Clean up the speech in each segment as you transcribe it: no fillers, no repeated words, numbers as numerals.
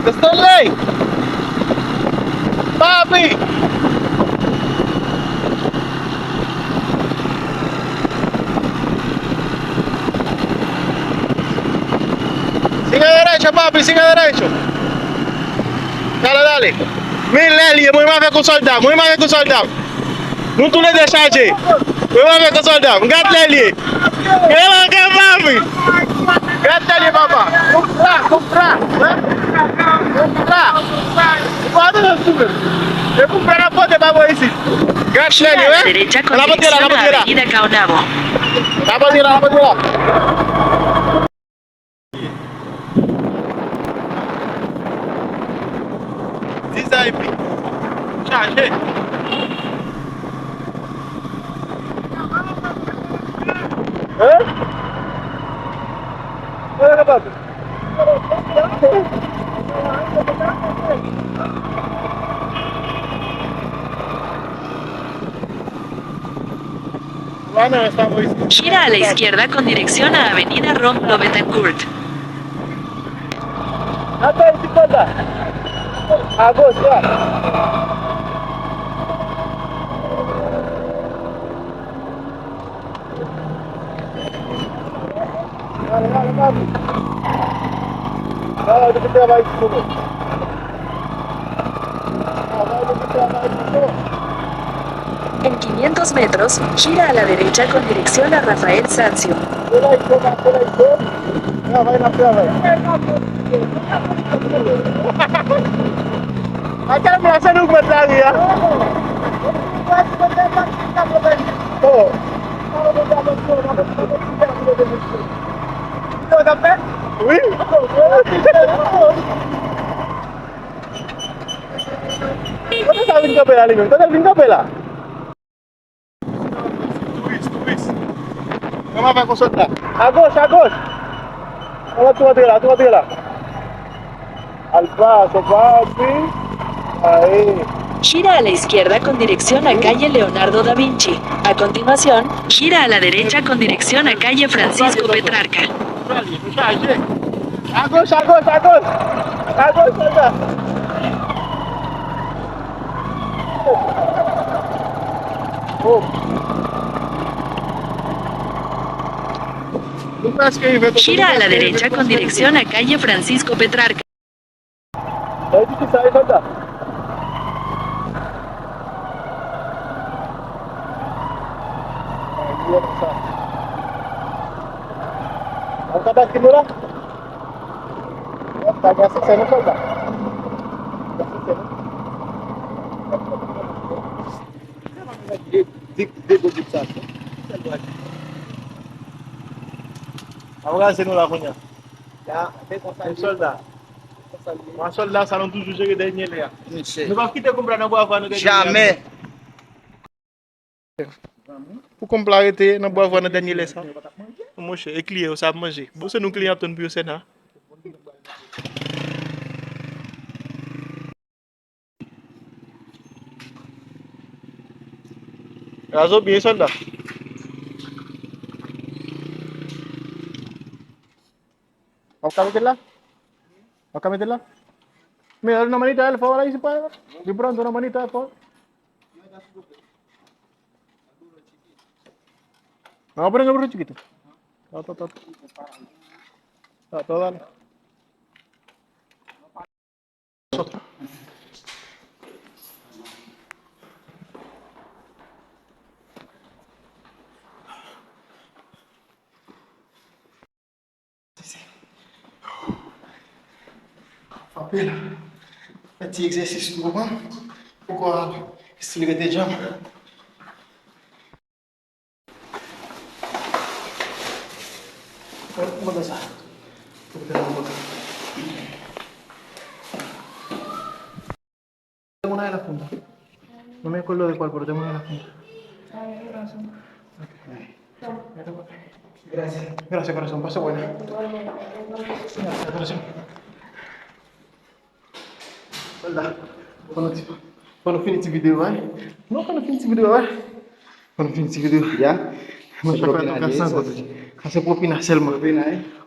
Stanley! Papi! Sigue derecho, papi, sigue derecho. Dale, dale. Mil Lely, muy más que un soldado, muy más que un soldado. No tú le dechaste. Muy más que un soldado. Gat Lely. ¿Qué va que papi? Gat Lely, papá. Comprar. ¿Cuánto es tu? Yo compré la pote para vos decir. Gat Gira Lely, a la derecha con dirección a Avenida Caonabo. La patera. Zizaipi. Charge. Olha, papi. Bueno, estamos. Gira a la izquierda con dirección a Avenida Romplo Betancourt. Até esse pedal. Agosto, ó. Dale, papi. Dale, que te vai subir. Dale, que te vai subir. En 500 metros, gira a la derecha con dirección a Rafael Sanzio. No, vai na frente, vai. Até me achando que vai trazer, ó. Oh. Oui. Kau tak vin kapela ni, kau tak vin kapela. Turis. Kau vai consultar. Agos. Olha tua dela. Al paso, papi. Ahí. Gira a la izquierda con dirección a calle Leonardo da Vinci. A continuación, gira a la derecha con dirección a calle Francisco Petrarca. Agos. Oh. Gira a la derecha con dirección a calle Francisco Petrarca. Angkat kaki mula. Tak biasa saya nak coba. Agora você não lá amanhã. Un soldat, ça non toujours gérer dernier là. Nous va quitter comprar na boa vana. Jamais. Pour comprar arrêter na boa vana dernier là ça. Mon cher, et client ça manger. Bon c'est nous client ton bio c'est na. Razo bien soldat. Acá meterla. Mira, una manita al favor ahí se puede ver. De pronto una manita al favor. Vamos a poner el burro chiquito. Todo. Todo dale. Papel. Petit exercice du moment. Pourquoi estirer tes jambes? Vamos dançar. Vou pegar uma boca. Tengo una de las puntas. No me acuerdo de cuál, pero tengo una de las puntas. Gracias, corazón. Pase buena. Gracias, corazón. Soldat, quando finir esse vídeo, vai? Não, quando finir esse vídeo, vai? Quando finir esse vídeo, Ya. mas já vai tocar sangue. Você pode opinar, Selma.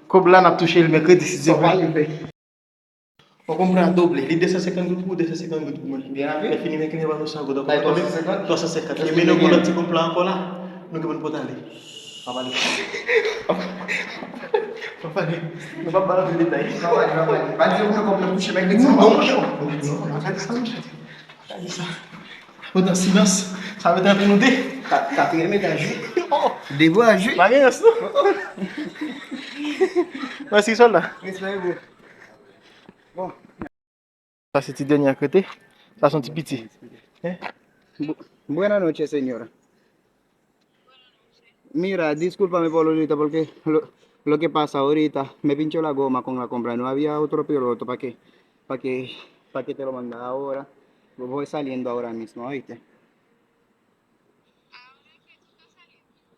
Como lá na touche, ele me acredita se dizer, vai. On comprend double. Les 250 gouttes pour 250 gouttes pour moi. Bien Et vu. fini avec les 200 gouttes. Bah, 350. 350. Est-ce Et que maintenant, tu pour gagnes? le petit complet encore là, nous devons pas aller. On va aller. On va aller. On va pas dans les détails. Pas dire que comme le coucher avec les Non, enfants. non, non, on va faire ça, on va ça. Dans silence, ça va être un peu nous dé. Quatrième étage. Des voix à jouer. Pas rien, ça. Merci, soldat. Bon. Ça, c'est le dernier à côté. Ça, c'est un petit petit. Hein? Buenas noches, señora. Mira, discúlpame por ahorita porque lo que pasa ahorita, me pinchó la goma con la compra. No había otro piloto para que, para que te lo mandara ahora. Voy saliendo ahora mismo, ¿oíste?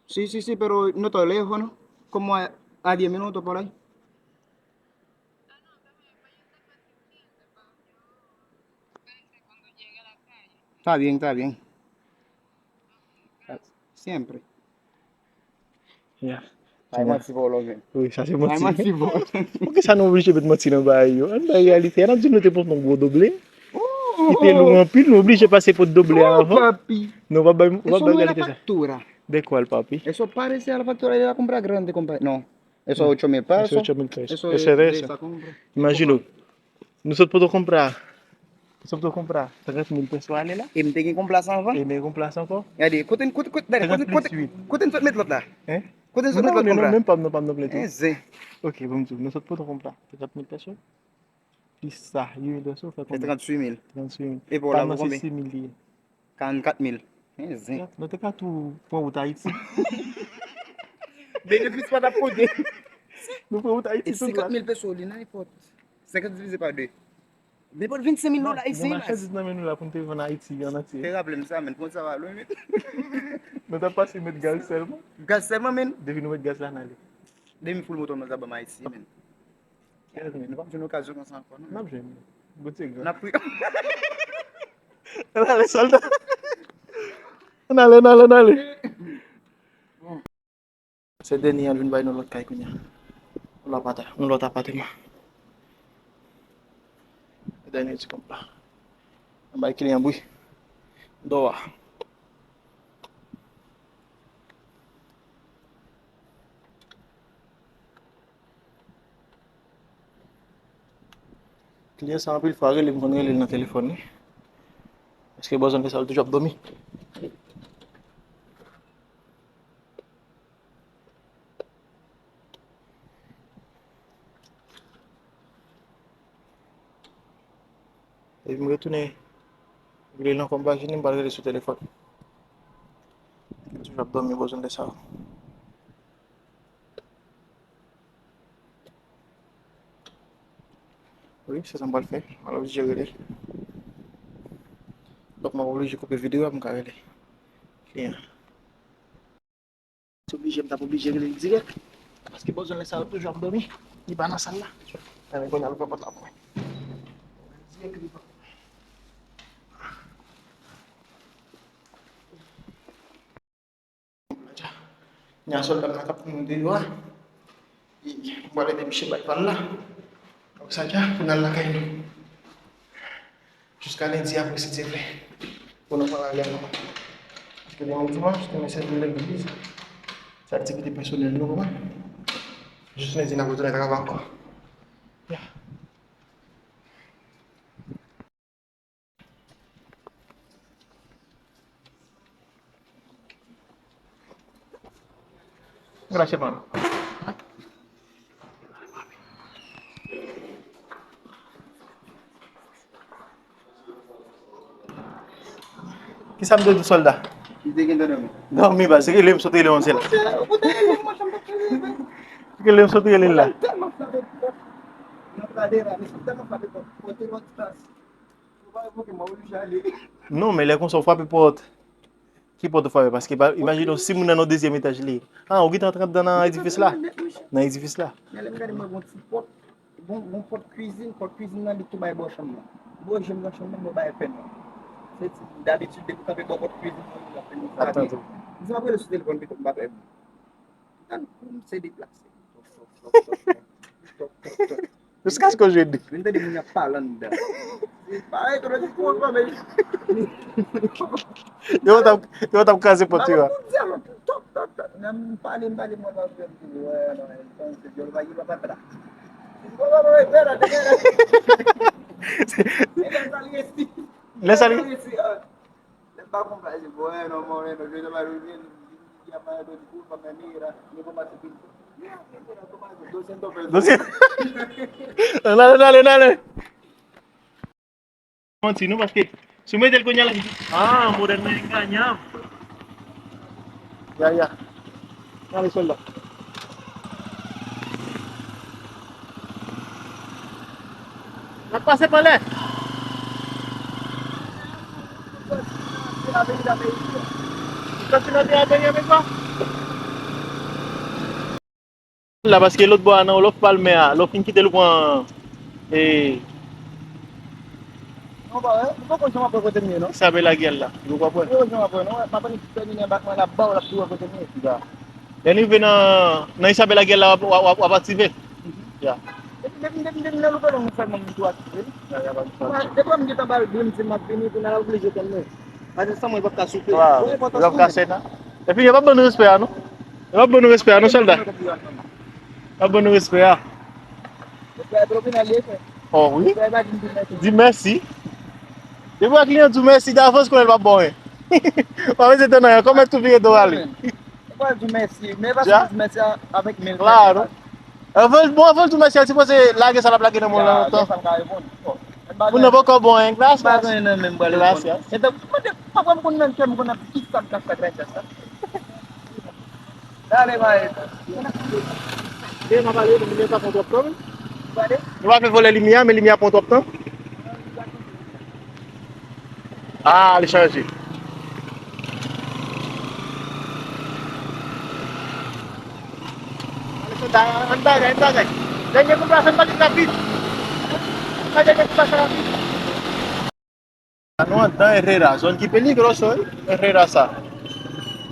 Sí, sí, sí, pero no estoy lejos, ¿no? Como a 10 minutos por ahí. Está bien, está bien. Siempre. Yeah. Hay más psicólogo. Oui, ça c'est Hay menti. más psicólogo. Pourquoi ça nous oblige de mentir dans le bail? En réalité, on a dit nous te pour ton gros doublé. Il était loin en pile, nous oblige de passer pour doubler Oh, avant. papi. Non, on va Eso no es la égalité ça. factura. De quoi, papi? Eso parece a la factura de la compra grande, compa. No, eso es 8.000 Eso pesos. es 8.000 pesos. Eso Ese es de de eso. esa compra. Imagino, nosotros podemos comprar. Nosotros podemos comprar 30.000 pesos à aller là. Et me tenir complaçant avant. Et me remplacer encore. Regardez, côté mettre l'autre là. Hein? Côté Non, mettre l'autre non, compra. même pas, non, pas, non, plus tout. Eh, c'est. Ok, bon, nous autres podemos comprar 30.000 pesos. Puis ça, il y a de ça, fait C'est combien? 38.000. 38 Et pour Pas là, non, vous c'est combien? 6 000 liés. 44.000. Eh, c'est. Nous t'es qu'à tout point où Tahiti. Bénéfice pas d'apposer. Nous point où Et Tahiti, tout 50.000 pesos, il n'a pas. 50 divisé par 2. Mais pour 25 000 dollars ici, Nous là. marchons dans nous là pour te vendre en Haïti, en C'est entier. rappelé ça, mais comment ça va, loin, mais. Nous t'as passé mettre gaz seulement. Gaz seulement, mais. Depuis nous mettre gaz là, n'allez. Demi full moto, nous avons ici, mais. 15 000. Nous avons une occasion comme ça encore, non? Non, j'aime. Goûtez, On gars. a pris. On allait, soldat. On allait, on allait, on allait. C'est dernier, on vient de l'autre caille, on l'a pas, on l'a pas tellement. Le dernier, tu comprends. On va client, oui. Doa. Client sans pile fois il me connaît dans le téléphone. Parce que besoin de ça toujours dormi. Et me retourner il est dans combat, je n'ai pas regardé sur téléphone. Toujours dormi besoin de ça. Oui, c'est ça on va le faire. Alors je regarde. Donc je vais obligé de couper vidéo pour me regarder. Client. C'est obligé de obligé de direct. Parce que besoin de ça toujours dormi. Il va dans la salle là. Avec on a le papa là. Nyasol dan nakap di luar. Boleh dem shibat palla. Donc saja mengalah kain. Jusqu'à lundi après si c'est vrai. Pour ne pas aller à l'homme. Parce que les dimanche, je te mets cette de l'église. C'est activité personnelle, nous, comment? Juste les dîners à retourner travailler encore. Yeah. Gracias, mano. Qui ça me donne du soldat? Il dit qu'il donne. Non, mais bah, c'est qu'il aime sauter le 11 là. C'est qu'il aime sauter le là. Non, mais les cons sont frappés porte. Qui porte frapper? Parce que, bah, imaginons si nous sommes au deuxième étage là. Ah, on est en train dans l'édifice là. Dans l'édifice là. Bon pot cuisine là, tout bail bon chambre. Bon j'aime la chambre, mais bail peine. C'est d'habitude dès que tu as bon pot cuisine, Attends. Vous avez le téléphone puis tu vas faire. C'est déplacé. Os cascos, gente. Pinta di minha palanda. Pai, tu não desculpa, velho. Eu tava quase por ti, ó. Paling mau lakukan bueno, entonces yo lo voy a llevar para atrás. Espérate, espérate. Él salió así. Le salió. Le va a comprar ese bueno, moreno, yo le voy a vivir, llamar de disculpa, me mira, le voy a hacer pinto. Mira, toma eso, 200 pesos. 200. Dale, dale, dale. Continua, parce que sumete el cuñal aquí. Ah, mujer me engaña. Ya, ya. Dale, suelta. La pase para allá. Continua de venir avec moi. Là, parce que l'autre bois, non, l'autre palmea, l'autre fin qui te le point. Et No, pa, no consumo por cote mío, ¿no? sabe la guerre là. Vous comprenez? No consumo por, no, papá ni termina back la bau la tua cote mío. Ya. Then even na isabe la guerre là, wa activer. Ya. Hindi na lupa lang sa mga tuwa. Ya, ya, Depois kita baru belum sempat ini pun ada beli jual ni. Ada sama ibu tak suka. claro. Eu vou ficar não. E puis, il n'y a pas bon respect, non? Il n'y a pas bon respect, non, soldat? Pas bon respect. Depois proprio na letra. Oh, oui. Depois vai dizer. Dis merci. Je vois que client dit merci d'avance qu'on est pas bon. Mas você não, como é que tu fica do ali? Depois do Messi, me vai Já? fazer Messi avec mil. Claro. Eu vou tu merci se você larga essa placa no mundo então. Vous ne pas bon, hein? Graças. Bagay na membal. Gracias. Então, pagam ko nang kemo ko na pisam ka sa gracias. Dale, vai. Ele não vai ler, ele tá com o problema. Vale? Tu vas faire voler les lumières, mais les lumières pour ton temps. Ah, ele change. Anda. Jangan comprar balik rapid. Jangan comprar rapid. Não anda Herrera, zona que peligroso, hein? Herrera sa.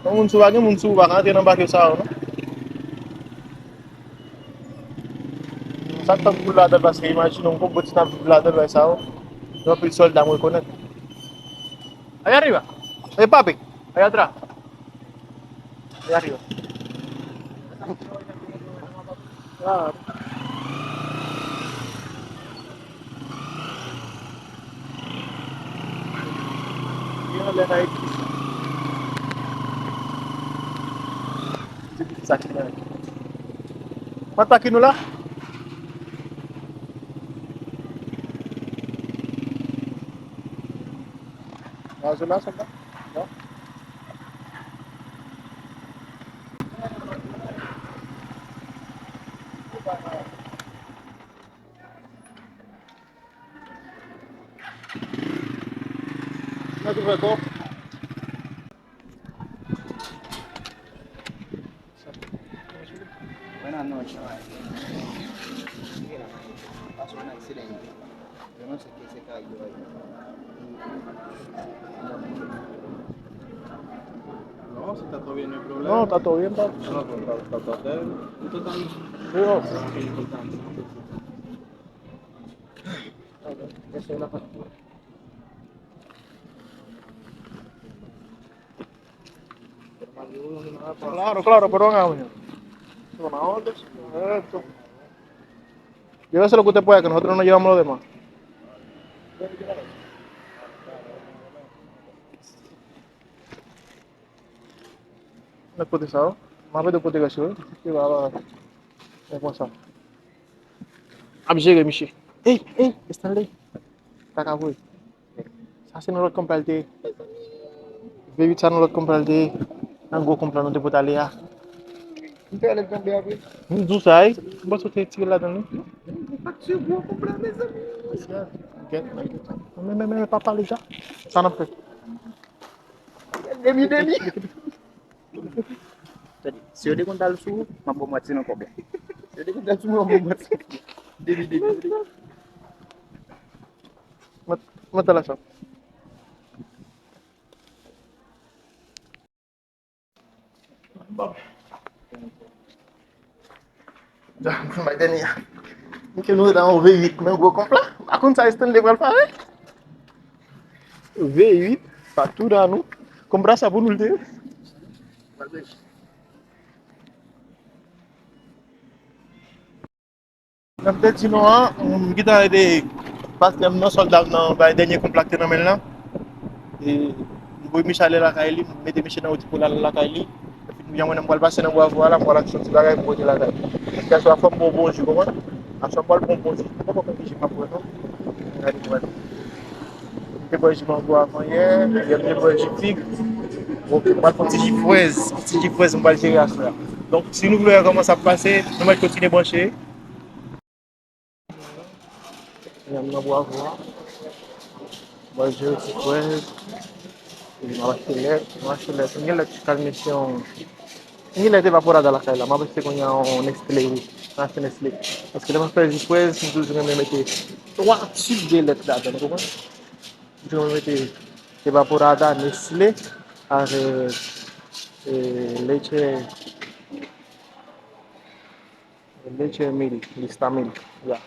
Mun suba kan dia nambah kisah, no? Santa bulada ba sa imagine ko but na bulada ba sa no pilsol da mo ko na. Allá arriba. Papi, allá atrás. Allá arriba. Claro. Mata aqui no lá? Vamos lá, soltar. Não? Não é que vai bom? Buenas noches. Pasó un accidente. Yo no sé qué se cayó ahí. No, si está todo bien, no hay problema. No, está todo bien, papi. No, pero está todo bien. Esto también Digo, es importante. esa es la factura. Claro, pero haga una orden. Esto. Llévese lo que usted pueda, que nosotros no llevamos lo demás. ¿No es cotizado? Más de cotización. ¿Qué va a pasar? Abjege, Michi. Ei, Stanley. Tá cá, voi. Sa não lot comprar de. Baby sa não lot comprar de. Ang go comprar no de botalia. Então ele também abre. Tu sai, bota o tete lá dentro. Eu vou comprar mesa minha. Me papa ali já. Sa na frente. Demi. Tadi, se eu contar o sul, mas vou matar não cobre. Se eu contar o sul, vou matar. Demi. Mata lá só. Dah, mai tenia. Que nous dans V8, mais gros complet. Par contre, ça est l'école pareil. V8, partout dans nous. Comme bras ça pour nous le dire. Peut-être sinon, on a des parce que nos soldats dans le dernier complet dans là. Et nous Michel la Kaili, mettez Michel dans pour la Kaili. Nous avons passer dans la voie là, pour la chose la pour la Kaili. Parce que soit forme bon je comprends. À soit pas le bon bon. Pourquoi pas que je pas pour non. Des bois je m'envoie avant hier, il y a des bois je figue. Ok, moi je petit fraise on va le gérer à ça. Donc si nous voulons comment ça passer, nous allons continuer à brancher. On va voir. Moi je petit fraise. Tinggal transmission. Tinggal itu evaporada la calle. Mas você conha Nestlé, nasce Nestlé. Parce que depois nous devons mettre trois tubes de lait là-dedans, vous comprenez? Nous devons mettre evaporada Nestlé avec leche mil, listamil. Ya.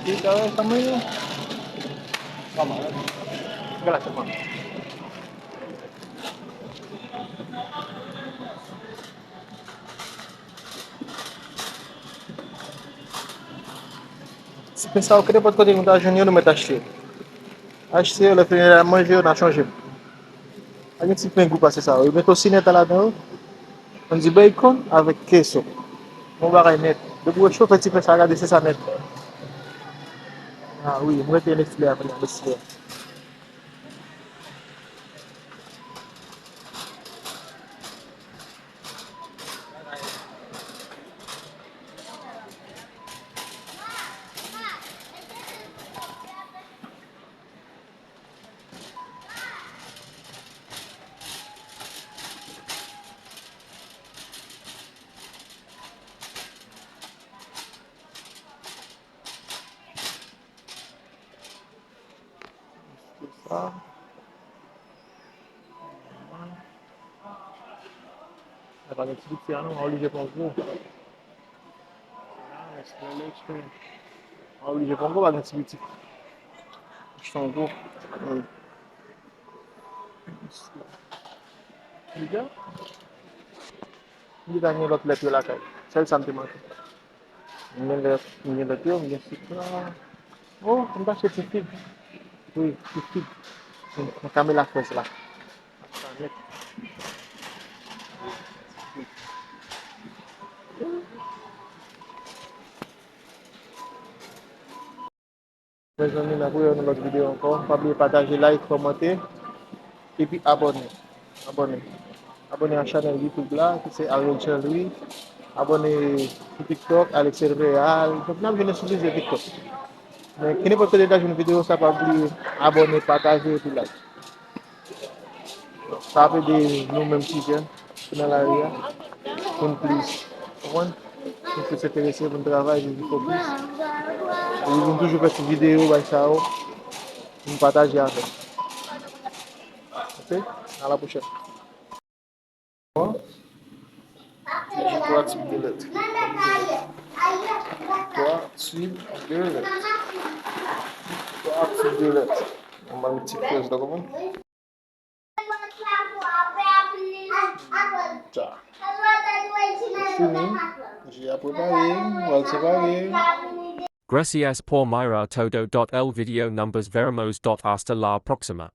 Kita tamanho. Vamos lá. Graças, mano. Se pensar, eu queria pode continuar a janeiro, mas tá cheio. Acho que a primeira manger, eu não change. A gente se pengu para ça. Eu meto cineta lá dentro. On dit bacon avec queso. Mon bagay net. Depuis que je fais petit peu ça, regardez, c'est ça net. Ah oui, moi j'ai Nestlé après Nestlé. Ça. La bagay petit peu, non, on obligé pour vous. On obligé pour vous, bagay petit peu. Je t'en go. Liga? Hindi tayo lot let wala kayo. Sell something mo. Hindi let yun, hindi sitra. Oh, punta siya titig. Uy, titig. Kami lang po sila. Mes amis, nous avons une autre vidéo encore. Pas oublier de partager, like, commenter et puis abonner. Abonner. Abonner à la chaîne YouTube là, qui c'est Ariel Louis. Abonner sur TikTok, Alex Real. Donc, nous venons sur les TikTok. Mais qui n'est pas partager une vidéo, ça pas oublier abonner, partager et puis like. Ça fait des nous-mêmes qui viennent dans l'area. Pour plus. Comment? Pour plus s'intéresser pour le travail, je dis pour plus. Ils vont toujours faire des vidéos, ça, pour partager avec. Ok? À la prochaine. Trois types de lettres. Trois types de lettres. Trois types de lettres. On va multiplier ça comment? Ça. C'est fini. J'ai préparé. On va le séparer. Gracias por mirar todo. El video numbers veremos. Hasta la próxima.